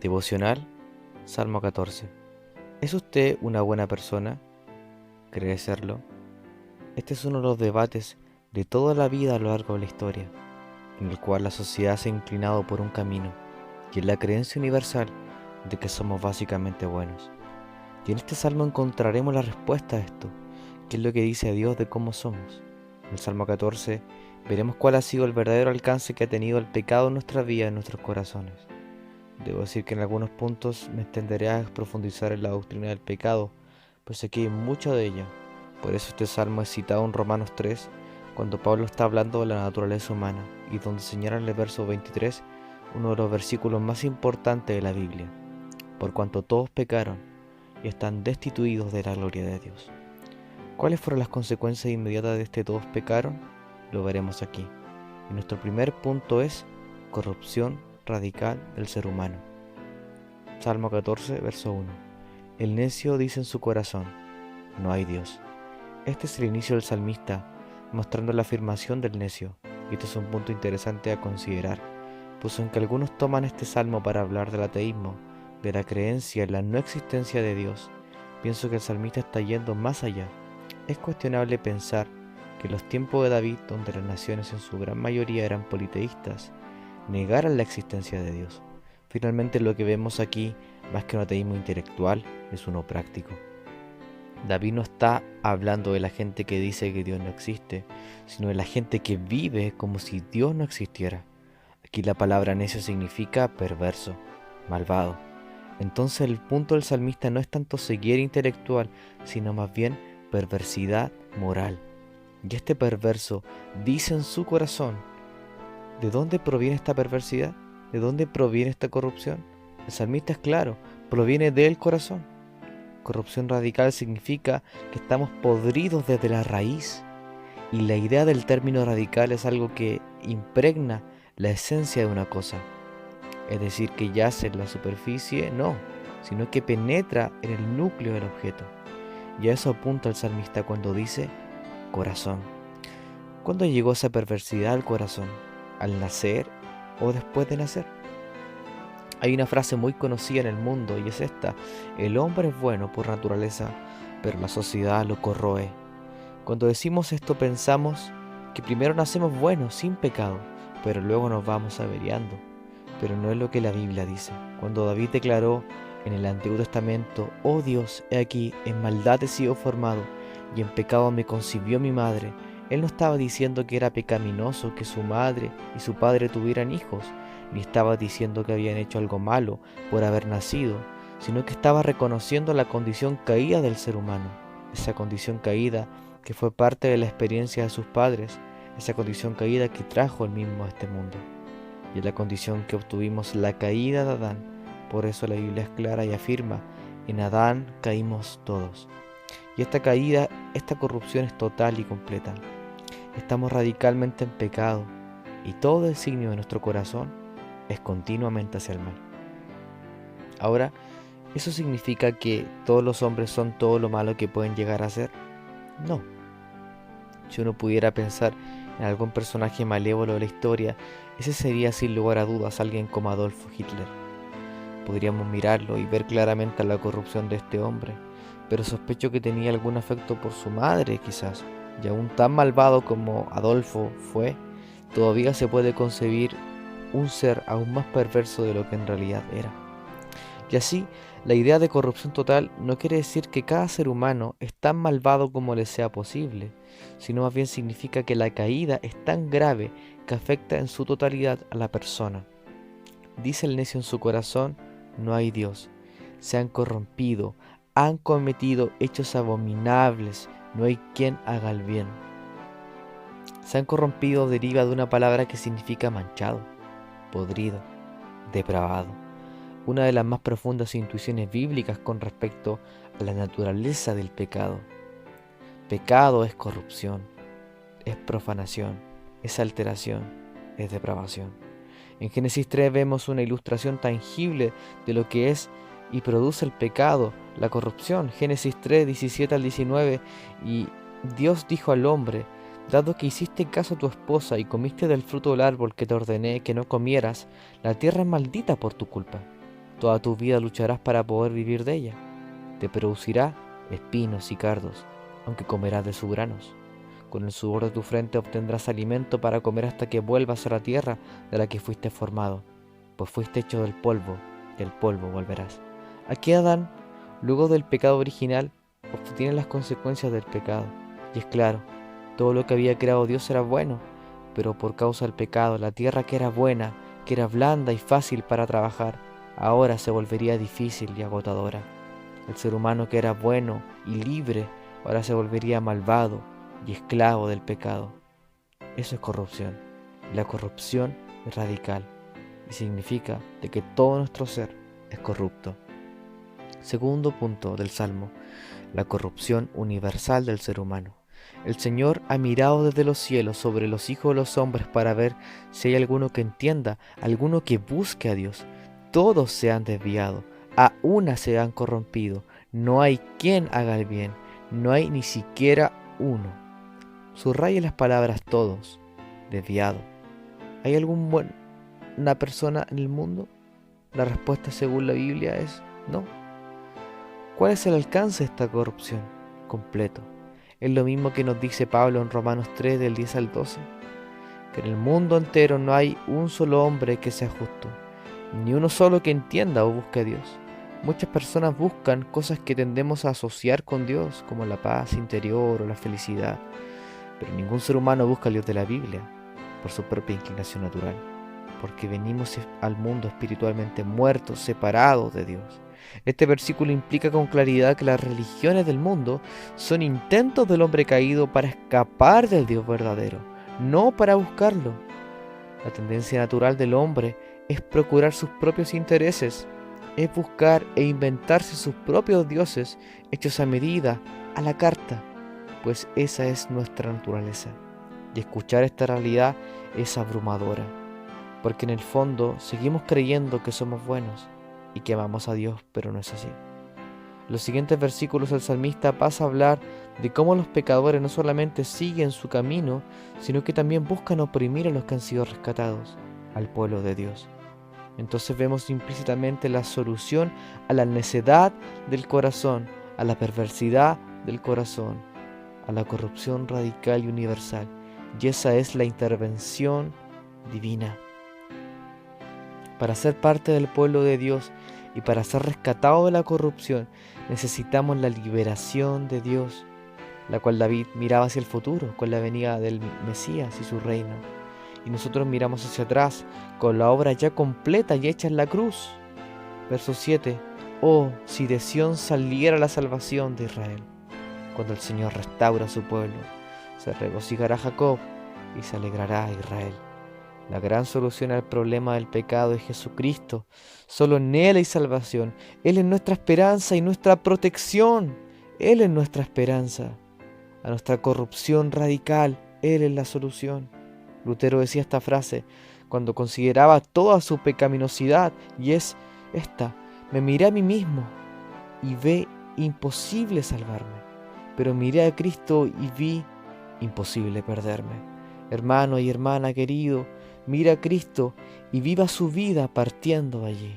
Devocional, Salmo 14. ¿Es usted una buena persona? ¿Cree serlo? Este es uno de los debates de toda la vida a lo largo de la historia, en el cual la sociedad se ha inclinado por un camino, y es la creencia universal de que somos básicamente buenos. Y en este salmo encontraremos la respuesta a esto, que es lo que dice Dios de cómo somos. En el Salmo 14 veremos cuál ha sido el verdadero alcance que ha tenido el pecado en nuestra vida, en nuestros corazones. Debo decir que en algunos puntos me extenderé a profundizar en la doctrina del pecado, pues aquí hay mucha de ella. Por eso este salmo es citado en Romanos 3, cuando Pablo está hablando de la naturaleza humana, y donde señala en el verso 23 uno de los versículos más importantes de la Biblia. Por cuanto todos pecaron y están destituidos de la gloria de Dios. ¿Cuáles fueron las consecuencias inmediatas de este todos pecaron? Lo veremos aquí. Y nuestro primer punto es corrupción radical del ser humano. Salmo 14, verso 1. El necio dice en su corazón, no hay Dios. Este es el inicio del salmista, mostrando la afirmación del necio, y esto es un punto interesante a considerar, pues aunque algunos toman este salmo para hablar del ateísmo, de la creencia en la no existencia de Dios, pienso que el salmista está yendo más allá. Es cuestionable pensar que en los tiempos de David, donde las naciones en su gran mayoría eran politeístas, negaran la existencia de Dios. Finalmente lo que vemos aquí, más que un ateísmo intelectual, es uno práctico. David no está hablando de la gente que dice que Dios no existe, sino de la gente que vive como si Dios no existiera. Aquí la palabra necio significa perverso, malvado. Entonces el punto del salmista no es tanto ceguera intelectual, sino más bien perversidad moral. Y este perverso dice en su corazón, ¿de dónde proviene esta perversidad? ¿De dónde proviene esta corrupción? El salmista es claro, proviene del corazón. Corrupción radical significa que estamos podridos desde la raíz. Y la idea del término radical es algo que impregna la esencia de una cosa. Es decir, que yace en la superficie, no, sino que penetra en el núcleo del objeto. Y a eso apunta el salmista cuando dice corazón. ¿Cuándo llegó esa perversidad al corazón? ¿Al nacer o después de nacer? Hay una frase muy conocida en el mundo y es esta: el hombre es bueno por naturaleza, pero la sociedad lo corroe. Cuando decimos esto pensamos que primero nacemos buenos, sin pecado, pero luego nos vamos averiando. Pero no es lo que la Biblia dice. Cuando David declaró en el Antiguo Testamento, oh Dios, he aquí, en maldad he sido formado, y en pecado me concibió mi madre, él no estaba diciendo que era pecaminoso que su madre y su padre tuvieran hijos, ni estaba diciendo que habían hecho algo malo por haber nacido, sino que estaba reconociendo la condición caída del ser humano, esa condición caída que fue parte de la experiencia de sus padres, esa condición caída que trajo él mismo a este mundo. Y es la condición que obtuvimos la caída de Adán. Por eso la Biblia es clara y afirma, en Adán caímos todos. Y esta caída, esta corrupción es total y completa. Estamos radicalmente en pecado y todo designio de nuestro corazón es continuamente hacia el mal. Ahora, ¿eso significa que todos los hombres son todo lo malo que pueden llegar a ser? No. Si uno pudiera pensar en algún personaje malévolo de la historia, ese sería sin lugar a dudas alguien como Adolfo Hitler. Podríamos mirarlo y ver claramente la corrupción de este hombre, pero sospecho que tenía algún afecto por su madre quizás, y aún tan malvado como Adolfo fue, todavía se puede concebir un ser aún más perverso de lo que en realidad era. Y así, la idea de corrupción total no quiere decir que cada ser humano es tan malvado como le sea posible, sino más bien significa que la caída es tan grave que afecta en su totalidad a la persona. Dice el necio en su corazón, no hay Dios. Se han corrompido, han cometido hechos abominables, no hay quien haga el bien. Se han corrompido deriva de una palabra que significa manchado, podrido, depravado. Una de las más profundas intuiciones bíblicas con respecto a la naturaleza del pecado. Pecado es corrupción, es profanación, es alteración, es depravación. En Génesis 3 vemos una ilustración tangible de lo que es y produce el pecado, la corrupción. Génesis 3, 17 al 19, y Dios dijo al hombre, dado que hiciste caso a tu esposa y comiste del fruto del árbol que te ordené que no comieras, la tierra es maldita por tu culpa. Toda tu vida lucharás para poder vivir de ella. Te producirá espinos y cardos, aunque comerás de sus granos. Con el sudor de tu frente obtendrás alimento para comer hasta que vuelvas a la tierra de la que fuiste formado, pues fuiste hecho del polvo, y al polvo volverás. Aquí Adán, luego del pecado original, obtiene las consecuencias del pecado. Y es claro, todo lo que había creado Dios era bueno, pero por causa del pecado, la tierra que era buena, que era blanda y fácil para trabajar, ahora se volvería difícil y agotadora. El ser humano que era bueno y libre, ahora se volvería malvado y esclavo del pecado. Eso es corrupción. Y la corrupción es radical y significa de que todo nuestro ser es corrupto. Segundo punto del Salmo, la corrupción universal del ser humano. El Señor ha mirado desde los cielos sobre los hijos de los hombres para ver si hay alguno que entienda, alguno que busque a Dios. Todos se han desviado, a una se han corrompido. No hay quien haga el bien, no hay ni siquiera uno. Subraya las palabras todos, desviado. ¿Hay alguna persona en el mundo? La respuesta según la Biblia es no. ¿Cuál es el alcance de esta corrupción? Completo. Es lo mismo que nos dice Pablo en Romanos 3 del 10 al 12, que en el mundo entero no hay un solo hombre que sea justo, ni uno solo que entienda o busque a Dios. Muchas personas buscan cosas que tendemos a asociar con Dios, como la paz interior o la felicidad, pero ningún ser humano busca al Dios de la Biblia por su propia inclinación natural, porque venimos al mundo espiritualmente muertos, separados de Dios. Este versículo implica con claridad que las religiones del mundo son intentos del hombre caído para escapar del Dios verdadero, no para buscarlo. La tendencia natural del hombre es procurar sus propios intereses, es buscar e inventarse sus propios dioses hechos a medida, a la carta, pues esa es nuestra naturaleza. Y escuchar esta realidad es abrumadora, porque en el fondo seguimos creyendo que somos buenos y que amamos a Dios, pero no es así. En los siguientes versículos el salmista pasa a hablar de cómo los pecadores no solamente siguen su camino, sino que también buscan oprimir a los que han sido rescatados, al pueblo de Dios. Entonces vemos implícitamente la solución a la necedad del corazón, a la perversidad del corazón, a la corrupción radical y universal. Y esa es la intervención divina. Para ser parte del pueblo de Dios y para ser rescatado de la corrupción, necesitamos la liberación de Dios, la cual David miraba hacia el futuro, con la venida del Mesías y su reino. Y nosotros miramos hacia atrás, con la obra ya completa y hecha en la cruz. Verso 7. Oh, si de Sión saliera la salvación de Israel. Cuando el Señor restaura a su pueblo, se regocijará Jacob y se alegrará Israel. La gran solución al problema del pecado es Jesucristo. Solo en Él hay salvación. Él es nuestra esperanza y nuestra protección. Él es nuestra esperanza. A nuestra corrupción radical, Él es la solución. Lutero decía esta frase cuando consideraba toda su pecaminosidad, y es esta: me miré a mí mismo y ve imposible salvarme, pero miré a Cristo y vi imposible perderme. Hermano y hermana querido, mira a Cristo y viva su vida partiendo de allí.